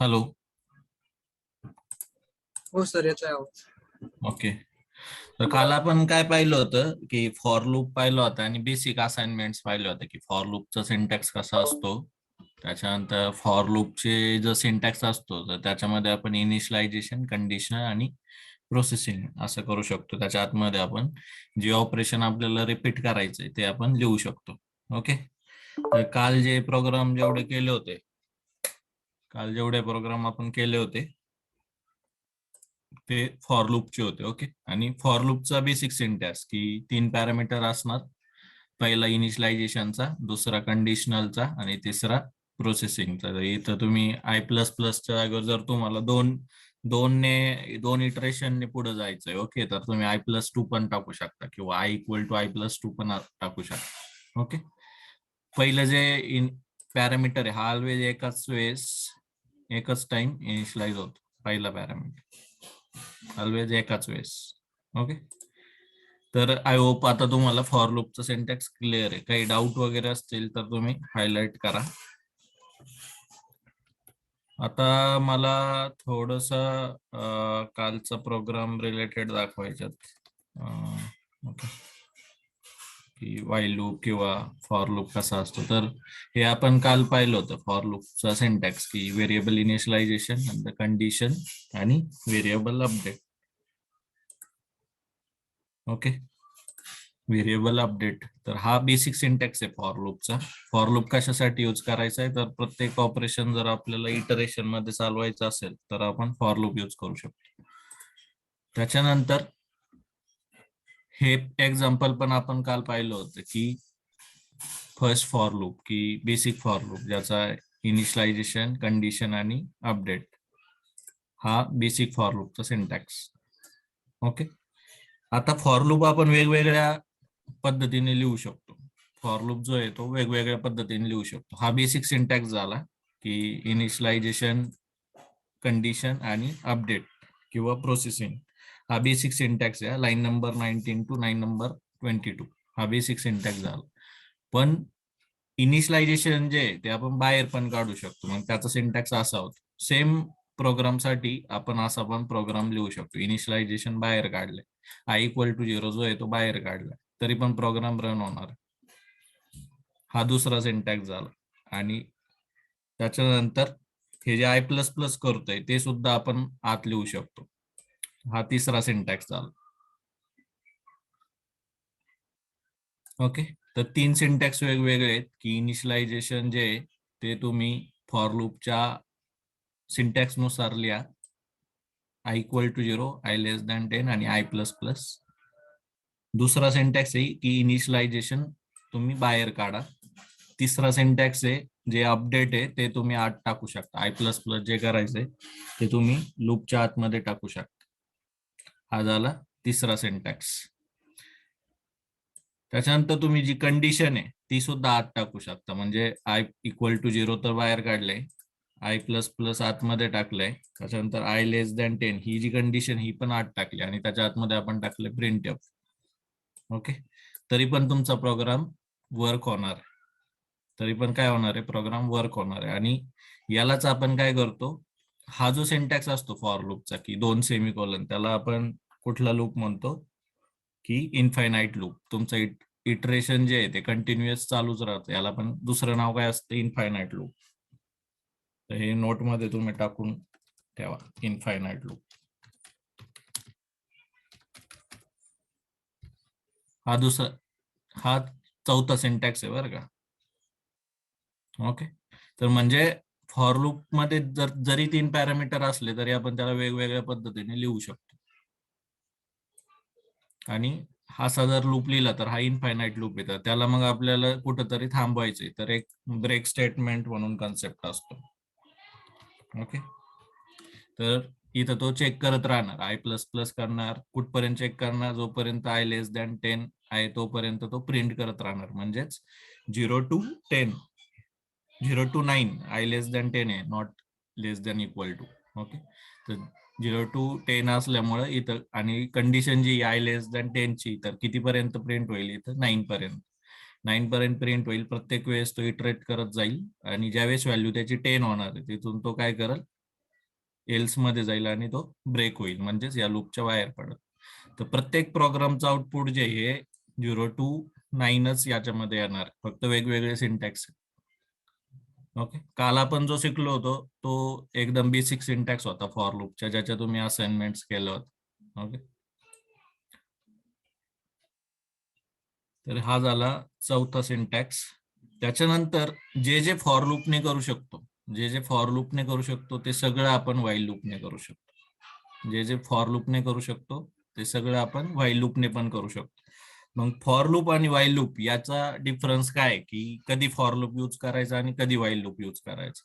Hello. हो sir, येतोय आवाज. ओके. तर काल आपण काय पाहिलं होतं की फॉर लूप पाहिलं होतं आणि बेसिक असाइनमेंट्स पाहिलं होतं की फॉर लूपचा सिंटॅक्स कसा असतो. त्याच्यानंतर फॉर लूपचे जो सिंटॅक्स असतो तर त्याच्यामध्ये आपण इनिशियलायझेशन, कंडिशन आणि प्रोसेसिंग असं करू शकतो. त्याच्या आतमध्ये आपण जे ऑपरेशन आपल्याला रिपीट करायचंय ते आपण लिहू शकतो. ओके. तर काल जेवढे प्रोग्राम आपण केले होते ते फॉर लूपचे होते. ओके. आणि फॉर लूपचा बेसिक सिंटॅक्स की 3 पॅरामीटर असणार. पहिला इनिशियलायझेशनचा, दुसरा कंडिशनलचा आणि तिसरा प्रोसेसिंगचा. इथं तुम्ही I++च्या जागेवर जर तुम्हाला दोन इटरेशनने पुढे जायचंय ओके, तर तुम्ही I+2 पण टाकू शकता किंवा I=I+2 पण टाकू शकता. ओके. पहिलं जे पॅरामीटर आहे हा ऑलवेज एकच टाइम इनिशियलाइज होतो. पहिला पॅरामीटर ऑलवेज एकाच वेळेस. ओके. तर आय होप आता तुम्हाला फॉर लूपचा सिंटॅक्स क्लिअर आहे. काही डाऊट वगैरे असतील तर तुम्ही हायलाइट करा. आता मला थोडस कालचा प्रोग्राम रिलेटेड दाखवायच्यात. ओके. की वाईल लूप किंवा फॉर लूप कसा असतो. तर हे आपण काल पाहिलं होतं फॉर लूपचा सिंटॅक्स की व्हेरिएबल इनिशियलायझेशन, कंडिशन आणि variable update. Okay. Variable update तर हा बेसिक सिंटॅक्स आहे फॉर लूपचा. फॉर लूप कशासाठी यूज करायचा आहे तर प्रत्येक ऑपरेशन जर आपल्याला इटरेशन मध्ये चालवायचं असेल तर आपण फॉर लूप यूज करू शकतो. त्याच्यानंतर हे एक्झाम्पल पण आपण काल पाहिलं होतं की फर्स्ट फॉर लूप की बेसिक फॉर लूप ज्याचा इनिशियलायझेशन, कंडिशन आणि अपडेट हा बेसिक फॉर लूपचा सिंटॅक्स. ओके. आता फॉर लूप आपण वेगवेगळ्या पद्धतीने लिहू शकतो. फॉर लूप जो आहे तो वेगवेगळ्या पद्धतीने लिहू शकतो. हा बेसिक सिंटॅक्स झाला की इनिशियलायझेशन, कंडिशन आणि अपडेट किंवा प्रोसेसिंग. हा बेसिक सिंटॅक्स आहे. Line number 19 to line number 22 हा बेसिक सिंटॅक्स झाला. पण इनिशियलायझेशन जे आहे ते आपण बाहेर पण काढू शकतो. मग त्याचा सिंटॅक्स असा होतो. सेम प्रोग्रामसाठी आपण असा पण प्रोग्राम लिहू शकतो. इनिशियलायझेशन बाहेर काढले, I=0 जो आहे तो बाहेर काढला, तरी पण प्रोग्राम रन होणार. हा दुसरा सिंटॅक्स झाला. आणि त्याच्यानंतर हे जे I++ करतोय ते सुद्धा आपण आत लिहू शकतो. हा तिसरा सिंटॅक्स झाला. ओके. तर 3 सिंटॅक्स वेगवेगळे आहेत की इनिशियलायझेशन जे आहे ते तुम्ही फॉर लूपच्या सिंटॅक्स नुसार लिहा. I=0, I<10 आणि I++. दुसरा सिंटॅक्स आहे की इनिशियलायझेशन तुम्ही बाहेर काढा. तिसरा सिंटॅक्स आहे जे अपडेट आहे ते तुम्ही आत टाकू शकता. I++ जे करायचंय ते तुम्ही लूपच्या आतमध्ये टाकू शकता. हा झाला तिसरा सिंटॅक्स. त्याच्यानंतर तुम्ही जी कंडिशन आहे ती सुद्धा आत टाकू शकता. म्हणजे I=0 तर बाहेर काढलंय, I++ आतमध्ये टाकलंय. त्याच्यानंतर I<10 ही जी कंडिशन ही पण आत टाकली आणि त्याच्या आतमध्ये आपण टाकले प्रिंटफ. ओके. तरी पण तुमचा प्रोग्राम वर्क होणार आहे. तरी पण काय होणार आहे, प्रोग्राम वर्क होणार आहे. आणि यालाच आपण काय करतो, हा जो सिंटॅक्स असतो फॉर लूपचा की 2 सेमीकोलन, त्याला आपण कुठला लूप म्हणतो की इनफायनाईट लूप. तुमचं इटरेशन जे आहे ते कंटिन्युअस चालूच राहतं. याला पण दुसरं नाव काय असतं, इनफायनाईट लूप. तर हे नोट मध्ये तुम्ही टाकून ठेवा, इनफायनाईट लूप. हा चौथा सिंटॅक्स आहे बरं का. ओके. तर म्हणजे फॉर लूप मध्ये जरी 3 पॅरामीटर असले तरी आपण त्याला वेगवेगळ्या पद्धतीने लिहू शकतो. आणि हा जर लूप लिहिला तर हा इनफायनाईट लूप येतं. त्याला मग आपल्याला कुठंतरी थांबवायचंय तर एक ब्रेक स्टेटमेंट म्हणून कन्सेप्ट असतो. ओके. तर इथं तो चेक करत राहणार, I++ करणार, कुठपर्यंत चेक करणार, जोपर्यंत I<10 आहे तोपर्यंत तो प्रिंट करत राहणार. म्हणजेच 0 to 10, 0 to 9 I<10 आहे, नॉट <= ओके. तर 0 to 10 असल्यामुळे इथं, आणि कंडिशन जी I<10 ची, तर कितीपर्यंत प्रिंट होईल इथं 9 पर्यंत. 9 पर्यंत प्रिंट होईल. प्रत्येक वेळेस तो इटरेट करत जाईल आणि ज्यावेळेस व्हॅल्यू त्याची 10 होणार आहे तिथून तो काय करेल, एल्स मध्ये जाईल आणि तो ब्रेक होईल, म्हणजेच या लूपच्या बाहेर पडत. तर प्रत्येक प्रोग्रामचं आउटपुट जे हे 0 to 9च याच्यामध्ये येणार, फक्त वेगवेगळे सिंटॅक्स. ओके, काल आपण जो शिकलो होतो तो एकदम बेसिक सिंटॅक्स होता फॉर लूपच्या, ज्याच्या तुम्ही असाइनमेंट्स केलं होतं. ओके, तर हा झाला चौथा सिंटॅक्स. त्याच्यानंतर जे जे फॉर लूपने करू शकतो, जे जे फॉर लूपने करू शकतो ते सगळं आपण व्हाईल लूपने करू शकतो. जे जे फॉर लूपने करू शकतो ते सगळं आपण व्हाईल लूपने पण करू शकतो. मग फॉर लूप आणि व्हाईल लूप याचा डिफरन्स काय, की कधी फॉर लूप यूज करायचा आणि कधी व्हाईल लूप यूज करायचा.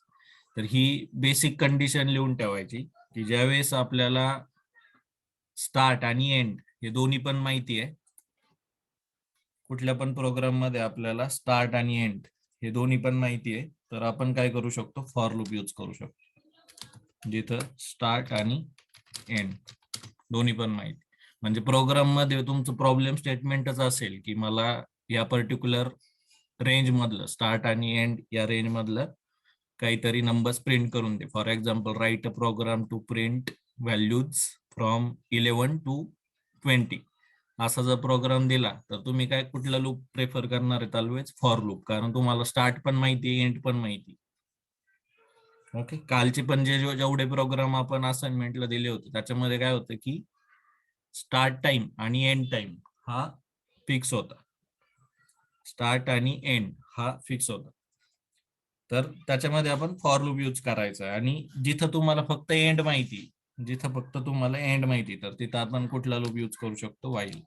तर ही बेसिक कंडिशन लिहून ठेवायची, की ज्यावेळेस आपल्याला स्टार्ट आणि एंड हे दोन्ही पण माहिती आहे, कुठल्या पण प्रोग्राम मध्ये आपल्याला स्टार्ट आणि एंड हे दोन्ही पण माहिती आहे, तर आपण काय करू शकतो, फॉर लूप यूज करू शकतो, जिथं स्टार्ट आणि एंड दोन्ही पण माहिती. म्हणजे प्रोग्राम मध्ये तुमचं प्रॉब्लेम स्टेटमेंटच असेल की मला या पर्टिक्युलर रेंज मधलं, स्टार्ट आणि एंड या रेंज मधलं काहीतरी नंबर्स प्रिंट करून दे. For example, write a program to print values from 11 to 20, असा जर प्रोग्राम दिला तर तुम्ही काय कुठला लूप प्रेफर करणार आहे, ऑलवेज फॉर लूप, कारण तुम्हाला स्टार्ट पण माहिती आहे, एंड पण माहिती. ओके, कालचे पण जेवढे प्रोग्राम आपण असाइनमेंटला दिले होते त्याच्यामध्ये काय होतं की स्टार्ट टाइम आणि एंड टाइम हा फिक्स होता. स्टार्ट आणि एंड हा फिक्स होता. तर त्याच्यामध्ये आपण फॉर लूप यूज करायचा आहे. आणि जिथं तुम्हाला फक्त एंड माहिती, जिथं फक्त तुम्हाला एंड माहिती, तर तिथं आपण कुठला लूप यूज करू शकतो, व्हाईल.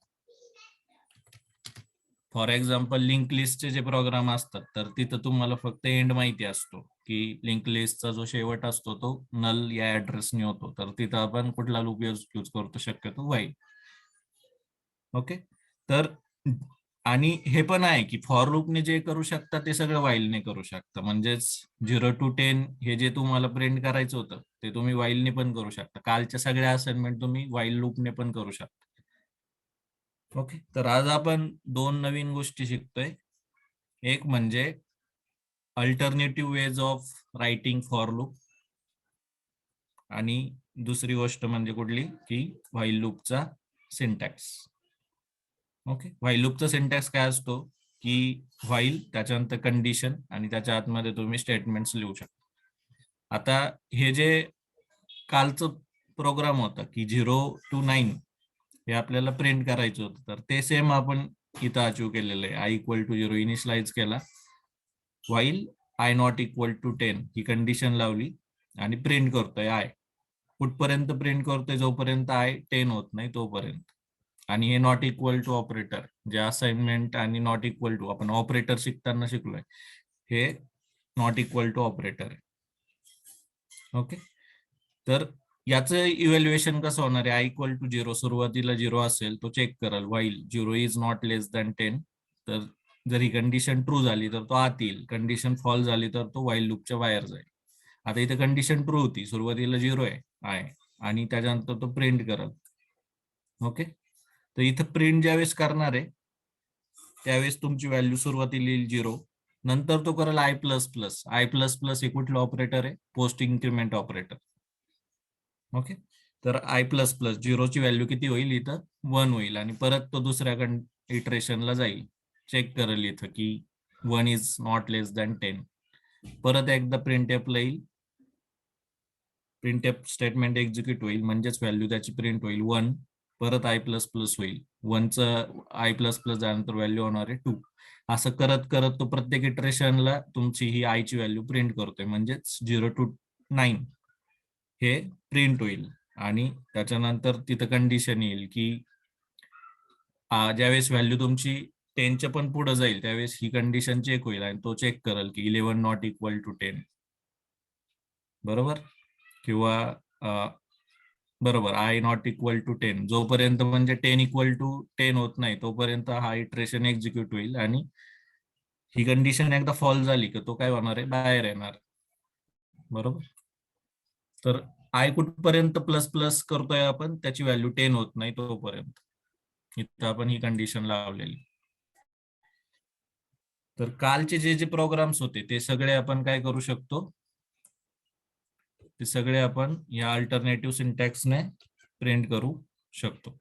फॉर एक्झाम्पल, लिंक लिस्टचे जे प्रोग्राम असतात तर तिथं तुम्हाला फक्त एंड माहिती असतो, की लिंक लिस्टचा जो शेवट असतो तो नल या ऍड्रेसने होतो, तर तिथं आपण कुठला लूप यूज करतो, शक्यतो व्हाईल. ओके, तर आणि हे पण आहे की फॉर लूपने जे करू शकता ते सगळं व्हाईलने करू शकता. म्हणजेच 0 to 10 हे जे तुम्हाला प्रिंट करायचं होतं ते तुम्ही व्हाईलने पण करू शकता. कालच्या सगळ्या असाइनमेंट तुम्ही व्हाईल लूपने पण करू शकता. ओके, तर आज आपण दोन नवीन गोष्टी शिकतोय. एक म्हणजे alternative ways of writing for loop, आणि दुसरी गोष्ट म्हणजे कुठली, की व्हाईल लूपचा सिंटॅक्स. ओके, व्हाईल लूपचा सिंटॅक्स काय असतो, की व्हाईल, त्याच्यानंतर कंडिशन, आणि त्याच्या आतमध्ये तुम्ही स्टेटमेंट्स लिहू शकता. आता हे जे कालचं प्रोग्राम होता की 0 to 9 हे आपल्याला प्रिंट करायचं होतं, तर ते सेम आपण इथं अचीव केलेलं आहे. आय इक्वल टू 0 इनिशियलाइज केला, while I not equal to 10 ही कंडिशन लावली आणि प्रिंट करतोय आय. कुठपर्यंत प्रिंट करतोय, जोपर्यंत आय 10 होत नाही तोपर्यंत. आणि हे नॉट इक्वल टू ऑपरेटर, जे असाइनमेंट आणि नॉट इक्वल टू आपण ऑपरेटर शिकताना शिकलोय, हे नॉट इक्वल टू ऑपरेटर आहे. ओके, तर याचं इव्हॅल्युएशन कसं होणार आहे, आय इक्वल टू 0 सुरुवातीला 0 असेल तो चेक करेल, while 0 is not less than 10, तर जर ही कंडिशन ट्रू झाली तर तो आत येईल, कंडिशन फॉल झाली तर तो व्हाईल लूपच्या बाहेर जाईल. आता इथे कंडिशन ट्रू होती, सुरुवातीला 0 आहे आय, आणि त्याच्यानंतर तो प्रिंट करल. ओके, तर इथं प्रिंट ज्यावेळेस करणार आहे त्यावेळेस तुमची व्हॅल्यू सुरुवातीला येईल 0, नंतर तो करेल I plus plus. I plus plus हे कुठलं ऑपरेटर आहे, पोस्ट इन्क्रीमेंट ऑपरेटर. ओके, तर आय प्लस प्लस 0ची व्हॅल्यू किती होईल, इथं 1 होईल, आणि परत तो दुसऱ्या इटरेशनला जाईल, चेक करेल इथं की 1 इज नॉट लेस दॅन 10. परत एकदा प्रिंट एफला येईल, प्रिंट एफ स्टेटमेंट एक्झिक्यूट होईल, म्हणजेच व्हॅल्यू त्याची प्रिंट होईल 1. परत आय प्लस प्लस होईल, 1चं आय प्लस प्लस झाल्यानंतर व्हॅल्यू होणार आहे 2. असं करत करत तो प्रत्येक इटरेशनला तुमची ही आयची व्हॅल्यू प्रिंट करतोय, म्हणजेच 0 to 9 हे प्रिंट होईल. आणि त्याच्यानंतर तिथं कंडिशन येईल की ज्यावेळेस व्हॅल्यू तुमची 10च्या पण पुढे जाईल त्यावेळेस ही कंडिशन चेक होईल, आणि तो चेक करेल की 11 नॉट इक्वल टू 10, बरोबर, किंवा बरोबर आय नॉट इक्वल टू 10, जोपर्यंत म्हणजे 10 इक्वल टू 10 होत नाही तोपर्यंत हा इटरेशन एक्झिक्यूट होईल, आणि ही कंडिशन एकदा फॉल झाली की तो काय होणार आहे, बाहेर येणार, बरोबर. तर आय कुठपर्यंत प्लस प्लस करतोय आपण, त्याची व्हॅल्यू 10 होत नाही तोपर्यंत, इथं आपण ही कंडिशन लावलेली. तर कालचे जे जे प्रोग्राम्स होते ते सगळे आपण काय करू शकतो, ते सगळे आपण या अल्टरनेटिव्ह सिंटॅक्सने प्रिंट करू शकतो.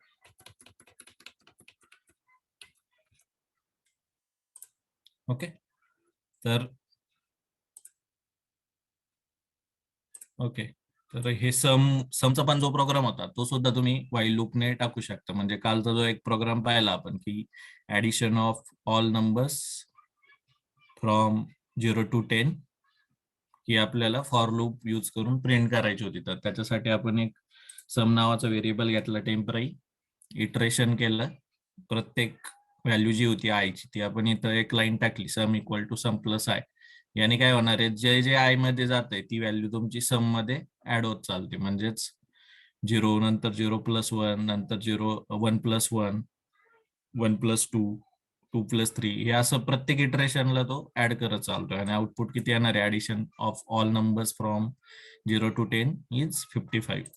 ओके, तर तर हे समचा पण जो प्रोग्राम होता तो सुद्धा तुम्ही व्हाईल लूपने टाकू शकता. म्हणजे कालचा जो एक प्रोग्राम पाहिला आपण की addition of all numbers from 0 to 10 ही आपल्याला फॉर लूप यूज करून प्रिंट करायची होती. तर त्याच्यासाठी आपण एक सम नावाचा व्हेरिएबल घेतला टेम्पररी, इटरेशन केलं, प्रत्येक व्हॅल्यू जी होती आयची ती आपण इथं एक लाईन टाकली, sum equal to sum plus I. याने काय होणार आहे, जे जे आय मध्ये जात आहे ती व्हॅल्यू तुमची सम मध्ये ऍड होत चालते. म्हणजेच 0 नंतर 0+1 नंतर 1+1 1+2 2+3 हे असं प्रत्येक इटरेशनला तो ऍड करत चालतोय. आणि आउटपुट किती येणार आहे, addition of all numbers from 0 to 10 is 55.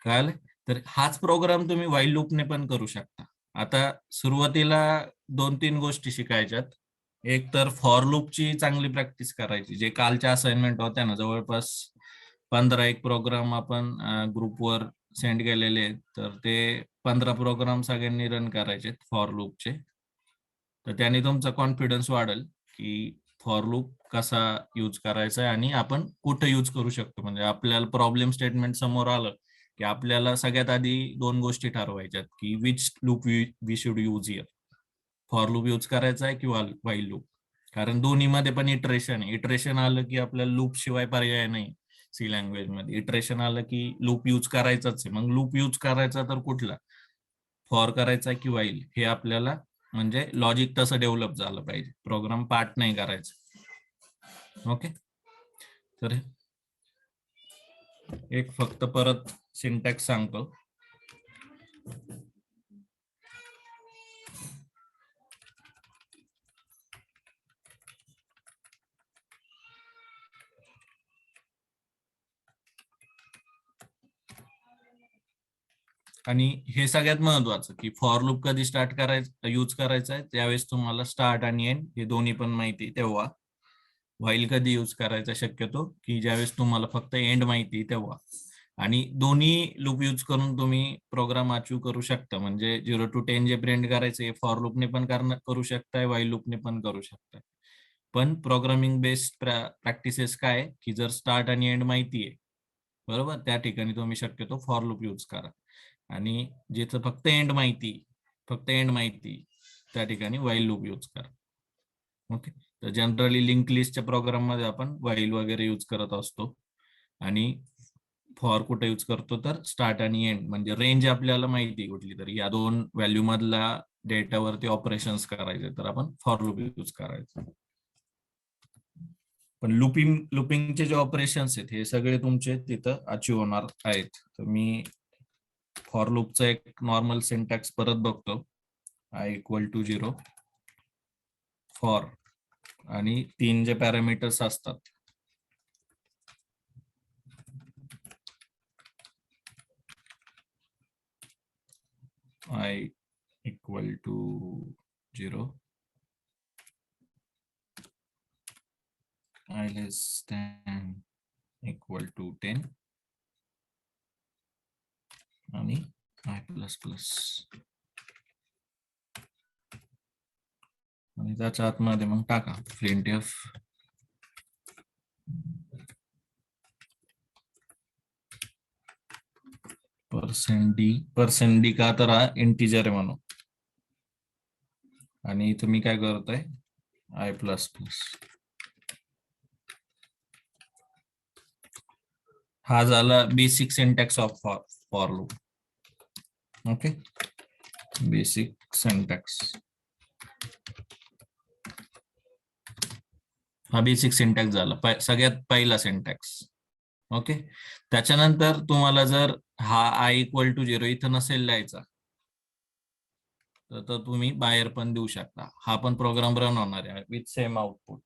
कळालं? तर हाच प्रोग्राम तुम्ही व्हाईल लूपने पण करू शकता. आता सुरुवातीला 2-3 गोष्टी शिकायच्यात. एक तर फॉर लूपची चांगली प्रॅक्टिस करायची. जे कालच्या असाइनमेंट होत्या ना, जवळपास 15 एक प्रोग्राम आपण ग्रुपवर सेंड केलेले, तर ते 15 प्रोग्राम सगळ्यांनी रन करायचे फॉर लूपचे. तर त्याने तुमचा कॉन्फिडन्स वाढेल की फॉर लूप कसा यूज करायचा आहे आणि आपण कुठं यूज करू शकतो. म्हणजे आपल्याला प्रॉब्लेम स्टेटमेंट समोर आलं की आपल्याला सगळ्यात आधी 2 गोष्टी ठरवायच्यात की which loop we should use here, for loop use करायचा आहे किंवा व्हाईल लूप. कारण दोन्हीमध्ये पण इटरेशन आहे. इटरेशन आलं की आपल्याला लूप शिवाय पर्याय नाही. सी लँग्वेज मध्ये इटरेशन आलं की लूप यूज करायचाच आहे. मग लूप यूज करायचा तर कुठला, फॉर करायचा की व्हाईल, हे आपल्याला म्हणजे लॉजिक तसं डेव्हलप झालं पाहिजे. प्रोग्राम पार्ट नाही करायचं. ओके, तर एक फक्त परत सिंटॅक्स सांगतो. आणि हे सगळ्यात महत्वाचं की फॉर लूप कधी स्टार्ट करायचं यूज करायचं आहे, त्यावेळेस तुम्हाला स्टार्ट आणि एंड हे दोन्ही पण माहिती तेव्हा. व्हाईल कधी यूज करायचा शक्यतो की ज्यावेळेस तुम्हाला फक्त एंड माहिती तेव्हा. आणि दोन्ही लूप यूज करून तुम्ही प्रोग्राम अचीव करू शकता. म्हणजे 0 to 10 जे प्रिंट करायचे फॉर लूपने पण करू शकताय, व्हाईल लूपने पण करू शकताय. पण प्रोग्रामिंग बेस्ड प्रॅक्टिसेस काय की जर स्टार्ट आणि एंड माहिती आहे बरोबर, त्या ठिकाणी तुम्ही शक्यतो फॉर लूप यूज करा. आणि जिथं फक्त एंड माहिती त्या ठिकाणी व्हाईल लूप यूज करा. ओके, तर जनरली लिंक लिस्टच्या प्रोग्राम मध्ये आपण व्हाईल वगैरे यूज करत असतो. आणि फॉर कुठे यूज करतो तर स्टार्ट आणि एंड, म्हणजे रेंज आपल्याला माहिती कुठली तरी या 2 व्हॅल्यू मधला डेटावरती ऑपरेशन्स करायचे तर आपण फॉर लूप यूज करायचं. पण लुपिंगचे जे ऑपरेशन्स आहेत हे सगळे तुमचे तिथं अचीव होणार आहेत. तर मी फॉर लूपचा एक नॉर्मल सिंटॅक्स परत बघतो. i=0 फॉर आणि 3 जे पॅरामीटर्स असतात i=0, i<=10 आणि i++. आणि त्याच्या आतमध्ये मग टाका printf %d का तर हा इंटिजर आहे म्हणून. आणि तुम्ही काय करताय i++. हा झाला basic syntax of for loop. Okay, basic syntax, हा बेसिक सिंटॅक्स झाला सगळ्यात पहिला सिंटॅक्स. ओके, त्याच्यानंतर तुम्हाला जर हा i=0 इथं नसेल लिहायचा तर तुम्ही बाहेर पण देऊ शकता. हा पण प्रोग्राम रन होणार आहे विथ सेम आउटपुट.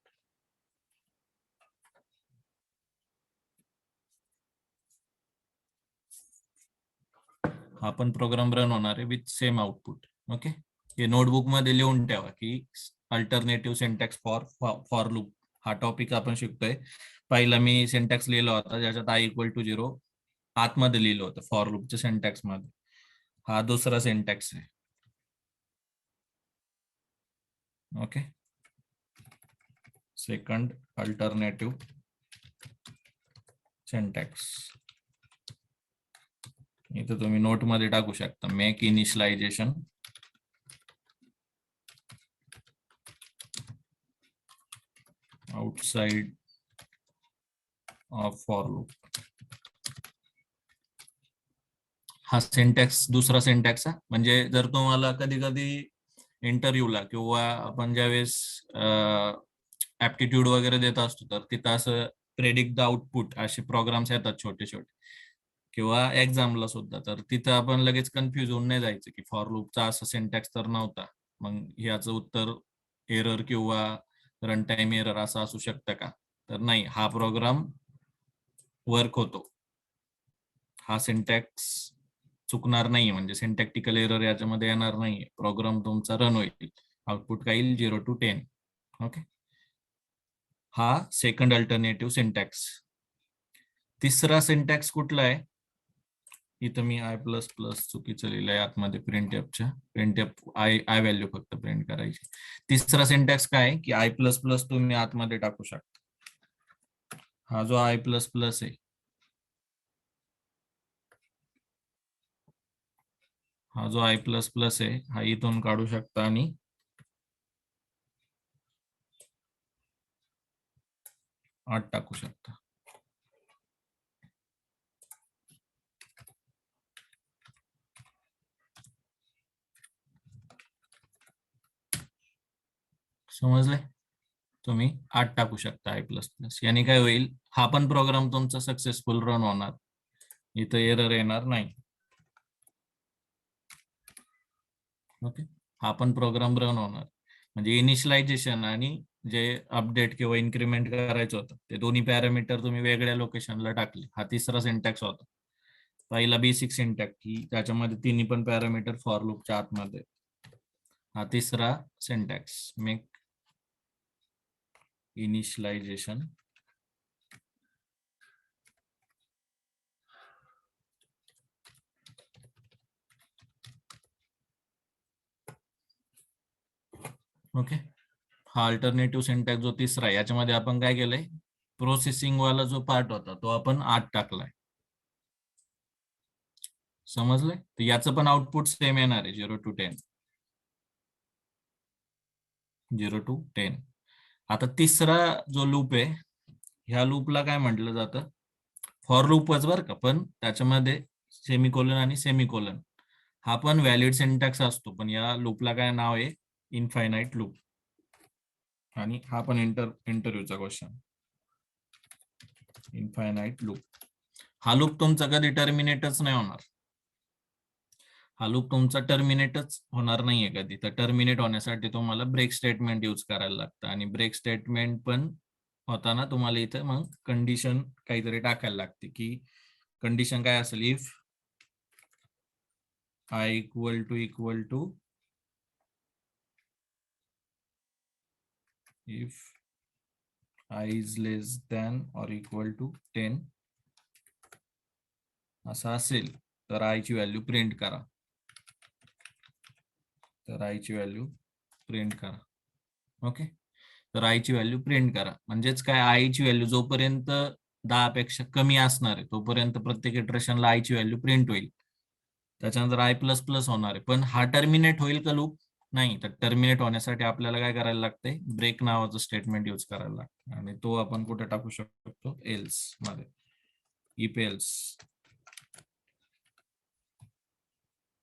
हा पण प्रोग्राम रन होणार आहे विथ सेम आउटपुट. ओके, हे नोटबुक मध्ये लिहून ठेवा की अल्टरनेटिव्ह सिंटॅक्स फॉर लूप हा टॉपिक आपण शिकतोय. पहिला मी सिंटॅक्स लिहिला होता ज्याच्यात आय इक्वल टू 0 आतमध्ये लिहिलं होतं फॉर लूपच्या सिंटॅक्स मध्ये. हा दुसरा सिंटॅक्स आहे. Okay, second alternative syntax. इथं तुम्ही नोट मध्ये टाकू शकता, make initialisation outside of for loop. हा सिंटॅक्स दुसरा सिंटॅक्स आहे. म्हणजे जर तुम्हाला कधी कधी इंटरव्ह्यूला किंवा आपण ज्यावेळेस ऍप्टिट्यूड वगैरे देत असतो तर तिथं असं प्रेडिक्ट द आउटपुट असे प्रोग्राम्स येतात छोटे छोटे, किंवा एक्झामला सुद्धा, तर तिथं आपण लगेच कन्फ्युज होऊन नाही जायचं की फॉर लूपचा असा सिंटॅक्स तर नव्हता, मग ह्याचं उत्तर एरर किंवा रन टाइम एरर असं असू शकतं का? तर नाही, हा प्रोग्राम वर्क होतो. हा सिंटॅक्स चुकणार नाही, म्हणजे सिंटॅक्टिकल एरर याच्यामध्ये येणार नाही. प्रोग्राम तुमचा रन होईल, आउटपुट काय येईल 0 to 10. ओके, हा सेकंड अल्टरनेटिव्ह सिंटॅक्स. तिसरा सिंटॅक्स कुठला आहे? इथं मी आय प्लस प्लस चुकीचं लिहिलंय आतमध्ये print F I I value फक्त प्रिंट करायची. तिसरा सिंटॅक्स काय की आय प्लस प्लस तुम्ही आतमध्ये टाकू शकता. हा जो आय प्लस प्लस आहे, हा जो आय प्लस प्लस आहे हा इथून काढू शकता आणि आत टाकू शकता. समजले? तुम्ही आत टाकू शकता आय प्लस प्लस. याने काय होईल, हा पण प्रोग्राम तुमचा सक्सेसफुल रन होणार, इथं एरर येणार नाही. ओके, हा पण प्रोग्राम रन होणार. म्हणजे इनिशियलायझेशन आणि जे अपडेट किंवा इन्क्रीमेंट करायचं होतं ते दोन्ही पॅरामीटर तुम्ही वेगळ्या लोकेशनला टाकले. हा तिसरा सिंटॅक्स होता. पहिला बेसिक सिंटॅक्स की त्याच्यामध्ये तिन्ही पण पॅरामीटर फॉर लूपच्या आतमध्ये. हा तिसरा सिंटॅक्स, मेक इनिशियलायझेशन ओके. हा अल्टरनेटिव्ह सिंटॅक्स जो तिसरा आहे याच्यामध्ये आपण काय केलंय, प्रोसेसिंग वाला जो पार्ट होता तो आपण आत टाकलाय. समजलंय? तर याचं पण आउटपुट सेम येणार आहे 0 to 10. 0 to 10. आता तिसरा जो लूप आहे, ह्या लूपला काय म्हटलं जातं, फॉर लूपच बरं का, पण त्याच्यामध्ये सेमिकोलन आणि सेमिकोलन हा पण व्हॅलिड सिंटॅक्स असतो. पण या लूपला काय नाव आहे, इनफायनाइट लूप. आणि हा पण इंटरव्ह्यूचा क्वेश्चन, इनफायनाइट लूप. हा लूप तुमचा कधी टर्मिनेटच नाही होणार. हा लूप तुमचा टर्मिनेटच होणार नाहीये कधी. तर टर्मिनेट होण्यासाठी तुम्हाला ब्रेक स्टेटमेंट यूज करायला लागतं, आणि ब्रेक स्टेटमेंट पण होताना तुम्हाला इथं मग कंडिशन काहीतरी टाकायला लागते. की कंडिशन काय असेल, if I equal to if I is less than or equal to 10 असं असेल तर आय ची व्हॅल्यू प्रिंट करा. तर आय ची व्हॅल्यू प्रिंट करा. ओके, तर आय ची व्हॅल्यू प्रिंट करा. म्हणजेच काय, आय ची व्हॅल्यू जोपर्यंत 10 पेक्षा कमी असणार आहे तोपर्यंत प्रत्येक इटरेशनला आय ची व्हॅल्यू प्रिंट होईल. त्याच्यानंतर आय प्लस प्लस होणार आहे. पण हा टर्मिनेट होईल का लूप? नाही. तर टर्मिनेट होण्यासाठी आपल्याला काय करायला लागतंय, ब्रेक नावाचं स्टेटमेंट यूज करायला लागतं. आणि तो आपण कुठे टाकू शकतो, एल्स मध्ये, इफ एल्स.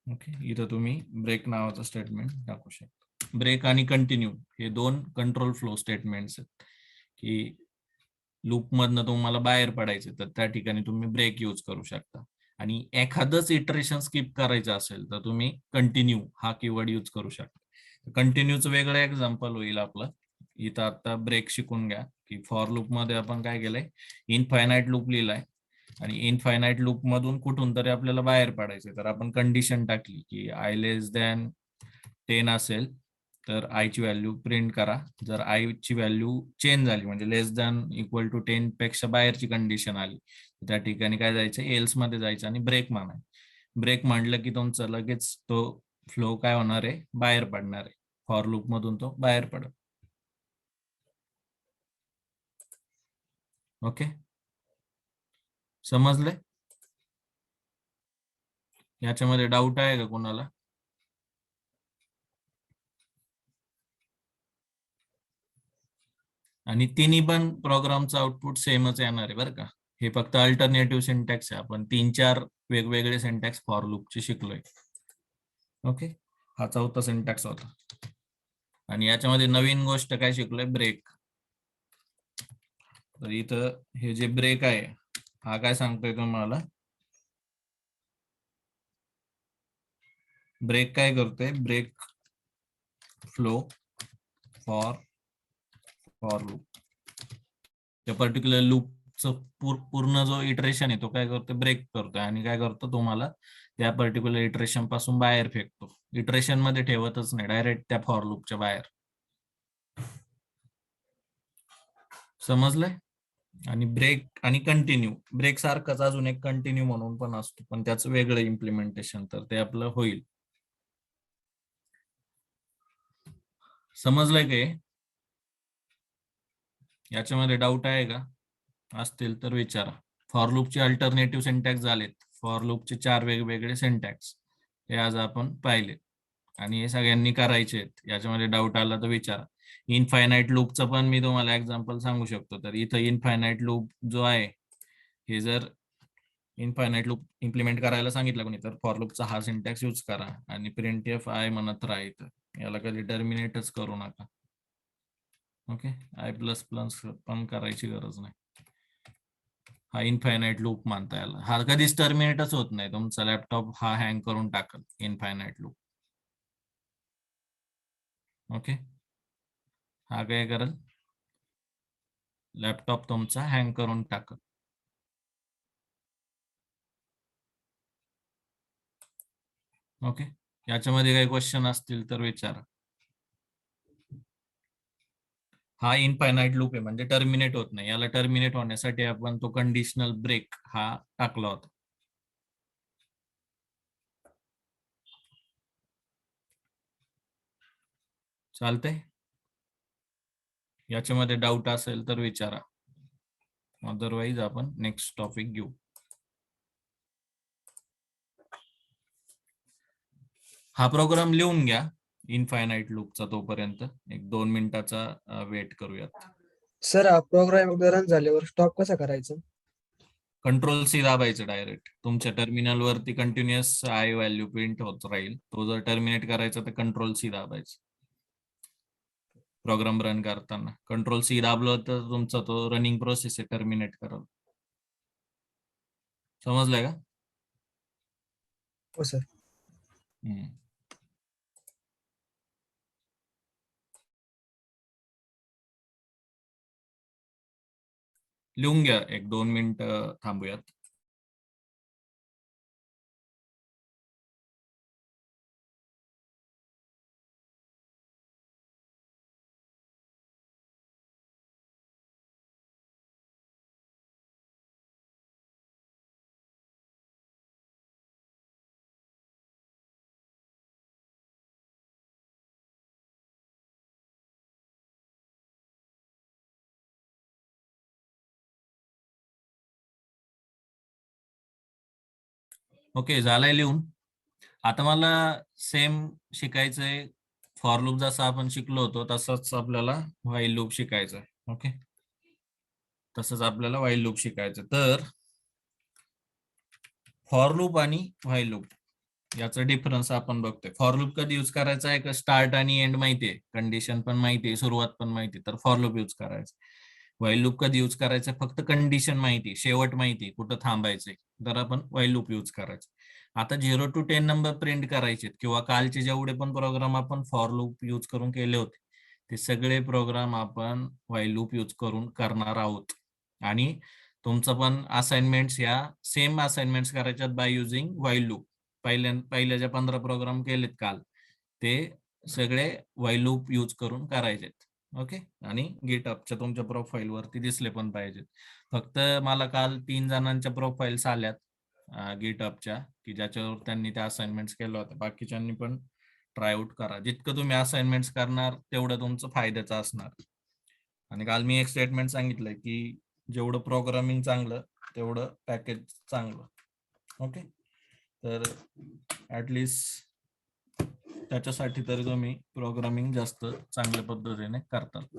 ओके, इथं तुम्ही ब्रेक नावाचं स्टेटमेंट टाकू शकता. ब्रेक आणि कंटिन्यू हे दोन कंट्रोल फ्लो स्टेटमेंट्स आहेत. की लूप मधनं तुम्हाला बाहेर पडायचे तर त्या ठिकाणी तुम्ही ब्रेक यूज करू शकता. आणि एखादंच इटरेशन स्किप करायचं असेल तर तुम्ही कंटिन्यू हा कीवर्ड यूज करू शकता. कंटिन्यूचं वेगळं एक्झाम्पल होईल आपलं. इथं आता ब्रेक शिकून घ्या की फॉर लूप मध्ये आपण काय केलंय, इनफायनाइट लूप लिहिलाय, आणि इनफायनाइट लूप मधून कुठून तरी आपल्याला बाहेर पडायचंय. तर आपण कंडिशन टाकली की आय लेस दॅन 10 असेल तर आय ची व्हॅल्यू प्रिंट करा. जर आय ची व्हॅल्यू चेंज झाली म्हणजे लेस दॅन इक्वल टू 10 पेक्षा बाहेरची कंडिशन आली, त्या ठिकाणी काय जायचं, एल्स मध्ये जायचं आणि ब्रेक मानायचं. ब्रेक म्हणलं की तुमचं लगेच तो फ्लो काय होणार आहे, बाहेर पडणार आहे. फॉर लूप मधून तो बाहेर पडत. ओके, समजले? याच्यामध्ये डाऊट आहे का कोणाला? आणि तिन्ही पण प्रोग्रामचं आउटपुट सेमच येणार आहे बरं का. हे फक्त अल्टरनेटिव्ह सिंटॅक्स आहे. आपण 3-4 वेगवेगळे सिंटॅक्स फॉर लूपचे शिकलोय. ओके, हा चौथा सिंटॅक्स होता. आणि याच्यामध्ये नवीन गोष्ट काय शिकलोय, ब्रेक. तर इथं हे जे ब्रेक आहे हा काय सांगतोय तुम्हाला, ब्रेक काय करतोय, ब्रेक फ्लो फॉर लूप. त्या पर्टिक्युलर लूपचं पूर्ण जो इटरेशन आहे तो काय करतो, ब्रेक करतोय आणि काय करतो, तुम्हाला त्या पर्टिक्युलर इटरेशन पासून बाहेर फेकतो. इटरेशन मध्ये ठेवतच नाही, डायरेक्ट त्या फॉर लूपच्या बाहेर. समजलंय? आणि ब्रेक आणि कंटिन्यू, ब्रेक सारखंच अजून एक कंटिन्यू म्हणून पण असतो, पण त्याचं वेगळं इम्प्लिमेंटेशन, तर ते आपलं होईल. समजलंय काय? याच्यामध्ये डाऊट आहे का? असतील तर विचारा. फॉर लूपचे अल्टरनेटिव्ह सिंटॅक्स झालेत. फॉर लूपचे 4 वेगवेगळे सिंटॅक्स हे आज आपण पाहिले आणि हे सगळ्यांनी करायचे आहेत. याच्यामध्ये डाऊट आला तर विचारा. इनफायनाईट लूपचं पण मी तुम्हाला एक्झाम्पल सांगू शकतो. तर इथं इनफायनाईट लूप जो आहे, हे जर इनफायनाईट लूप इम्प्लिमेंट करायला सांगितलं कोणी, तर फॉर लूपचा हा सिंटॅक्स यूज करा आणि प्रिंटफ आय म्हणत राहायचं. याला कधी टर्मिनेटच करू नका. ओके, आय प्लस प्लस पण करायची गरज नाही. हा इनफायनाईट लूप मानता याला. हा कधीच टर्मिनेटच होत नाही. तुमचा लॅपटॉप हा हँग करून टाकल इनफायनाईट लूप. ओके, हा काय करेल, लॅपटॉप तुमचा हँग करून टाकल. ओके, याच्यामध्ये काही क्वेश्चन असतील तर विचारा. हा इनफायनाईट लूप आहे म्हणजे टर्मिनेट होत नाही. याला टर्मिनेट होण्यासाठी आपण तो कंडिशनल ब्रेक हा टाकला होता. चालतंय? याच्यामध्ये डाऊट असेल तर विचारा, अदरवाईज आपण नेक्स्ट टॉपिक घेऊ. हा प्रोग्राम लिहून घ्या इनफायनाईट लूपचा. तोपर्यंत एक 2 मिनिटाचा वेट करूयात. सर, हा प्रोग्राम एकदा रन झाल्यावर स्टॉप कसा करायचा? कंट्रोल सी दाबायचं डायरेक्ट. तुमच्या टर्मिनल वरती कंटिन्युअस आय व्हॅल्यू प्रिंट होत राहील. तो जर टर्मिनेट करायचा तर कंट्रोल सी दाबायचं. प्रोग्राम रन करताना कंट्रोल सी दाबलं तर तुमचा तो रनिंग प्रोसेस आहे टर्मिनेट करल. समजलंय का? हो सर. लिहून घ्या, एक 2 मिनिटं थांबूयात. ओके, झालंय लिहून. आता मला सेम शिकायचंय. फॉर लूप जसा आपण शिकलो होतो तसंच आपल्याला व्हाईल लूप शिकायचं आहे. ओके, तसंच आपल्याला व्हाईल लूप शिकायचं. तर फॉर लूप आणि व्हाईल लूप याचा डिफरन्स आपण बघतोय. फॉर लूप कधी यूज करायचा आहे का, स्टार्ट आणि एंड माहितीये, कंडिशन पण माहितीये, सुरुवात पण माहिती, तर फॉर लूप यूज करायचं. व्हाईल लूप कधी यूज करायचं, फक्त कंडिशन माहिती, शेवट माहिती, कुठं थांबायचंय, तर आपण व्हाईल लूप यूज करायचं. आता 0 to 10 नंबर प्रिंट करायचे किंवा कालचे जेवढे पण प्रोग्राम आपण फॉर लूप यूज करून केले होते ते सगळे प्रोग्राम आपण व्हाईल लूप यूज करून करणार आहोत. आणि तुमचं पण असाइनमेंट्स या सेम असाइनमेंट्स करायच्यात बाय युझिंग व्हाईल लूप. पहिल्या ज्या 15 प्रोग्राम केलेत काल ते सगळे व्हाईल लूप यूज करून करायचे. ओके. आणि गिटहबच्या तुमच्या प्रोफाईल वरती दिसले पण पाहिजेत. फक्त मला काल 3 जणांच्या प्रोफाईल्स आल्यात गिटहबच्या, की ज्याच्यावर त्यांनी त्या असाइनमेंट्स केल्या होत्या. बाकीच्यांनी पण ट्राय आउट करा. जितकं तुम्ही असाइनमेंट्स करणार तेवढं तुमचं फायद्याचं असणार. आणि काल मी एक स्टेटमेंट सांगितलंय की जेवढं प्रोग्रामिंग चांगलं तेवढं पॅकेज चांगलं. ओके. तर ऍटलिस्ट त्याच्यासाठी तरी तुम्ही प्रोग्रामिंग जास्त चांगल्या पद्धतीने करतात.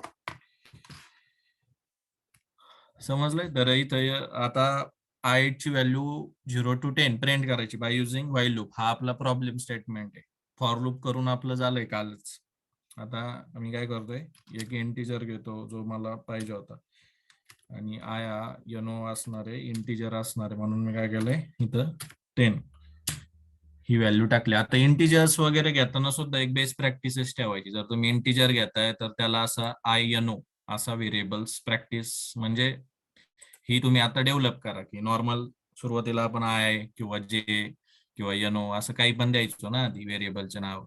समजलंय. तर इथं आता आय ची व्हॅल्यू 0 to 10 प्रिंट करायची बाय युझिंग व्हाईल लूप. हा आपला प्रॉब्लेम स्टेटमेंट आहे. फॉर लूप करून आपलं झालंय कालच. आता मी काय करतोय, एक इंटिजर घेतो जो मला पाहिजे होता आणि आय हा यनो असणार आहे, इंटिजर असणार आहे, म्हणून मी काय केलंय इथं 10 ही व्हॅल्यू टाकली. आता इंटिजर्स वगैरे घेताना सुद्धा एक बेस प्रॅक्टिसेस ठेवायची. जर तुम्ही इंटिजर घेताय तर त्याला असा आय यनो असा व्हेरिएबल्स प्रॅक्टिस म्हणजे ही तुम्ही आता डेव्हलप करा, की नॉर्मल सुरुवातीला आपण आय किंवा जे किंवा यनो असं काही पण द्यायचो ना आधी व्हेरिएबलचे नाव